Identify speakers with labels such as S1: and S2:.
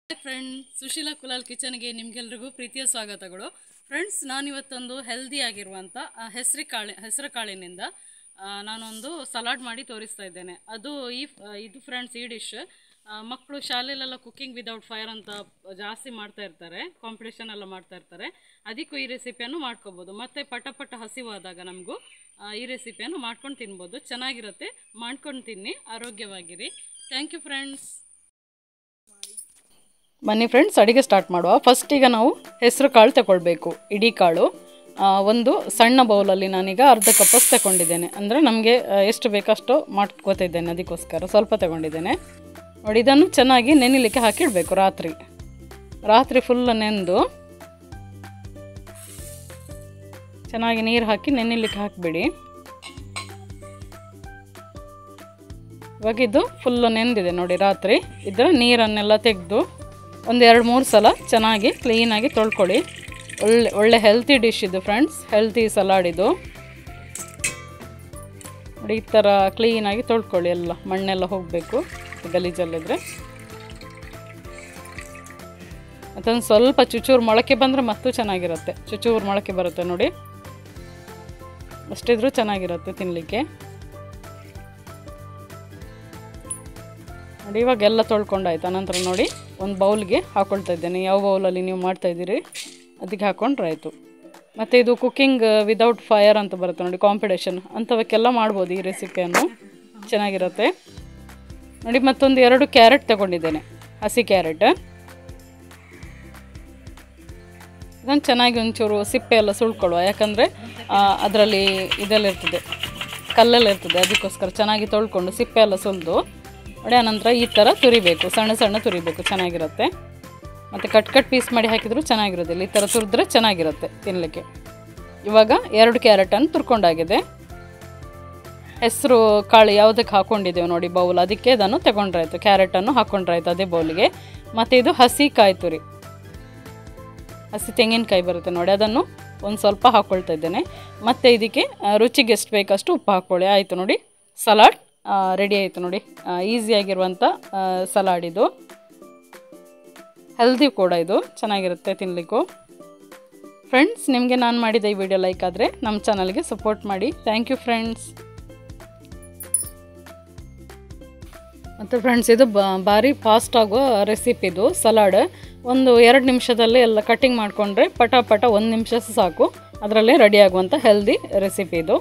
S1: Hi friends, Sushila Kulal ಕಿಚನ್ಗೆ ನಿಮಗೆಲ್ರಿಗೂ ಪ್ರೀತಿಯ ಸ್ವಾಗತಗಳು. Friends, ನಾನಿವತ್ತೊಂದು healthy ಆಗಿರುವಂಥ ಹೆಸರು ಕಾಳಿನಿಂದ ನಾನೊಂದು ಸಲಾಡ್ ಮಾಡಿ ತೋರಿಸ್ತಾ ಇದ್ದೇನೆ. ಇದು ಫ್ರೆಂಡ್ಸ್, ಈ ಡಿಶ್ ಮಕ್ಕಳು ಶಾಲೆಯಲ್ಲೆಲ್ಲ ಕುಕ್ಕಿಂಗ್ ವಿದೌಟ್ ಫೈರ್ ಅಂತ ಜಾಸ್ತಿ ಮಾಡ್ತಾ ಇರ್ತಾರೆ, ಕಾಂಪಿಟೇಷನ್ ಎಲ್ಲ ಮಾಡ್ತಾ ಇರ್ತಾರೆ. ಅದಕ್ಕೂ ಈ ರೆಸಿಪಿಯನ್ನು ಮಾಡ್ಕೋಬೋದು. ಮತ್ತು ಪಟ ಹಸಿವಾದಾಗ ನಮಗೂ ಈ ರೆಸಿಪಿಯನ್ನು ಮಾಡ್ಕೊಂಡು ತಿನ್ಬೋದು. ಚೆನ್ನಾಗಿರುತ್ತೆ, ಮಾಡ್ಕೊಂಡು ತಿನ್ನಿ, ಆರೋಗ್ಯವಾಗಿರಿ. Thank you friends. ಬನ್ನಿ ಫ್ರೆಂಡ್ಸ್, ಅಡುಗೆ ಸ್ಟಾರ್ಟ್ ಮಾಡುವ. ಫಸ್ಟ್ ಈಗ ನಾವು ಹೆಸರು ಕಾಳು ತಗೊಳ್ಬೇಕು. ಇಡೀ ಕಾಳು ಒಂದು ಸಣ್ಣ ಬೌಲಲ್ಲಿ ನಾನೀಗ ಅರ್ಧ ಕಪ್ಪಷ್ಟು ತಗೊಂಡಿದ್ದೇನೆ. ಅಂದರೆ ನಮಗೆ ಎಷ್ಟು ಬೇಕಷ್ಟು ಮಾಡ್ಕೋತಿದ್ದೇನೆ, ಅದಕ್ಕೋಸ್ಕರ ಸ್ವಲ್ಪ ತಗೊಂಡಿದ್ದೇನೆ. ನೋಡಿ, ಇದನ್ನು ಚೆನ್ನಾಗಿ ನೆನೆಯಲಿಕ್ಕೆ ಹಾಕಿಡಬೇಕು. ರಾತ್ರಿ ಫುಲ್ ನೆನೆದು ಚೆನ್ನಾಗಿ ನೀರು ಹಾಕಿ ನೆನೆಯಲಿಕ್ಕೆ ಹಾಕಿಬಿಡಿ. ಇವಾಗ ಇದು ಫುಲ್ಲು ನೆಂದಿದೆ ನೋಡಿ. ರಾತ್ರಿ ಇದರ ನೀರನ್ನೆಲ್ಲ ತೆಗೆದು ಒಂದು 2-3 ಸಲ ಚೆನ್ನಾಗಿ ಕ್ಲೀನಾಗಿ ತೊಳ್ಕೊಳ್ಳಿ. ಒಳ್ಳೆ ಹೆಲ್ತಿ ಡಿಶ್ ಇದು ಫ್ರೆಂಡ್ಸ್, ಹೆಲ್ತಿ ಸಲಾಡ್ ಇದು. ನೋಡಿ, ಈ ಥರ ಕ್ಲೀನಾಗಿ ತೊಳ್ಕೊಳ್ಳಿ. ಎಲ್ಲ ಮಣ್ಣೆಲ್ಲ ಹೋಗಬೇಕು, ಗಲೀಜಲ್ಲಿದ್ದರೆ. ಮತ್ತೊಂದು ಸ್ವಲ್ಪ ಚುಚೂರು ಮೊಳಕೆ ಬಂದರೆ ಮತ್ತೂ ಚೆನ್ನಾಗಿರುತ್ತೆ. ಚುಚೂರು ಮೊಳಕೆ ಬರುತ್ತೆ ನೋಡಿ, ಅಷ್ಟಿದ್ರೂ ಚೆನ್ನಾಗಿರುತ್ತೆ ತಿನ್ನಲಿಕ್ಕೆ. ನೋಡಿ, ಇವಾಗೆಲ್ಲ ತೊಳ್ಕೊಂಡಾಯ್ತು. ಅನಂತರ ನೋಡಿ, ಒಂದು ಬೌಲ್ಗೆ ಹಾಕ್ಕೊಳ್ತಾ ಇದ್ದೇನೆ. ಯಾವ ಬೌಲಲ್ಲಿ ನೀವು ಮಾಡ್ತಾಯಿದ್ದೀರಿ ಅದಕ್ಕೆ ಹಾಕ್ಕೊಂಡ್ರೆ ಆಯಿತು. ಮತ್ತು ಇದು ಕುಕ್ಕಿಂಗ್ ವಿದೌಟ್ ಫೈರ್ ಅಂತ ಬರುತ್ತೆ ನೋಡಿ, ಕಾಂಪಿಟೇಷನ್ ಅಂಥವಕ್ಕೆಲ್ಲ ಮಾಡ್ಬೋದು ಈ ರೆಸಿಪಿಯನ್ನು, ಚೆನ್ನಾಗಿರುತ್ತೆ ನೋಡಿ. ಮತ್ತೊಂದು 2 ಕ್ಯಾರೆಟ್ ತಗೊಂಡಿದ್ದೇನೆ, ಹಸಿ ಕ್ಯಾರೆಟ್. ಇದನ್ನು ಚೆನ್ನಾಗಿ ಒಂಚೂರು ಸಿಪ್ಪೆ ಎಲ್ಲ ಸುಳ್ಕೊಳ್ಳುವ, ಯಾಕಂದರೆ ಅದರಲ್ಲಿ ಇದೆಲ್ಲ ಇರ್ತದೆ, ಕಲ್ಲೆಲ್ಲ ಇರ್ತದೆ. ಅದಕ್ಕೋಸ್ಕರ ಚೆನ್ನಾಗಿ ತೊಳ್ಕೊಂಡು ಸಿಪ್ಪೆ ಎಲ್ಲ ಸುಲಿದು ನೋಡಿ. ಆನಂತರ ಈ ಥರ ತುರಿಬೇಕು, ಸಣ್ಣ ತುರಿಬೇಕು, ಚೆನ್ನಾಗಿರುತ್ತೆ. ಮತ್ತು ಕಟ್ ಪೀಸ್ ಮಾಡಿ ಹಾಕಿದರೂ ಚೆನ್ನಾಗಿರೋದಿಲ್ಲ, ಈ ಥರ ತುರಿದ್ರೆ ಚೆನ್ನಾಗಿರುತ್ತೆ ತಿನ್ನಲಿಕ್ಕೆ. ಇವಾಗ 2 ಕ್ಯಾರೆಟನ್ನು ತುರ್ಕೊಂಡಾಗಿದೆ. ಹೆಸರು ಕಾಳು ಯಾವುದಕ್ಕೆ ಹಾಕ್ಕೊಂಡಿದ್ದೇವೆ ನೋಡಿ ಬೌಲ್, ಅದಕ್ಕೆ ಅದನ್ನು ತಗೊಂಡ್ರಾಯ್ತು. ಕ್ಯಾರೆಟನ್ನು ಹಾಕ್ಕೊಂಡ್ರಾಯ್ತು ಅದೇ ಬೌಲಿಗೆ. ಮತ್ತು ಇದು ಹಸಿ ಕಾಯಿ ತುರಿ, ಹಸಿ ತೆಂಗಿನಕಾಯಿ ಬರುತ್ತೆ ನೋಡಿ, ಅದನ್ನು ಒಂದು ಸ್ವಲ್ಪ ಹಾಕ್ಕೊಳ್ತಾ ಇದ್ದೇನೆ. ಮತ್ತು ಇದಕ್ಕೆ ರುಚಿಗೆ ಎಷ್ಟು ಬೇಕಷ್ಟು ಉಪ್ಪು ಹಾಕ್ಕೊಳ್ಳಿ. ಆಯಿತು ನೋಡಿ, ಸಲಾಡ್ ರೆಡಿ ಆಯಿತು ನೋಡಿ. ಈಸಿಯಾಗಿರುವಂಥ ಸಲಾಡ್ ಇದು, ಹೆಲ್ದಿ ಕೂಡ ಇದು, ಚೆನ್ನಾಗಿರುತ್ತೆ ತಿನ್ನಲಿಕ್ಕೂ. ಫ್ರೆಂಡ್ಸ್, ನಿಮಗೆ ನಾನು ಮಾಡಿದ ಈ ವಿಡಿಯೋ ಲೈಕ್ ಆದರೆ ನಮ್ಮ ಚಾನಲ್ಗೆ ಸಪೋರ್ಟ್ ಮಾಡಿ. Thank you friends. ಮತ್ತು ಫ್ರೆಂಡ್ಸ್, ಇದು ಭಾರಿ ಫಾಸ್ಟ್ ಆಗೋ ರೆಸಿಪಿ ಇದು ಸಲಾಡ್. ಒಂದು 2 ನಿಮಿಷದಲ್ಲೇ ಎಲ್ಲ ಕಟ್ಟಿಂಗ್ ಮಾಡಿಕೊಂಡ್ರೆ ಪಟ 1 ನಿಮಿಷ ಸಾಕು, ಅದರಲ್ಲೇ ರೆಡಿ ಆಗುವಂಥ ಹೆಲ್ದಿ ರೆಸಿಪಿ ಇದು.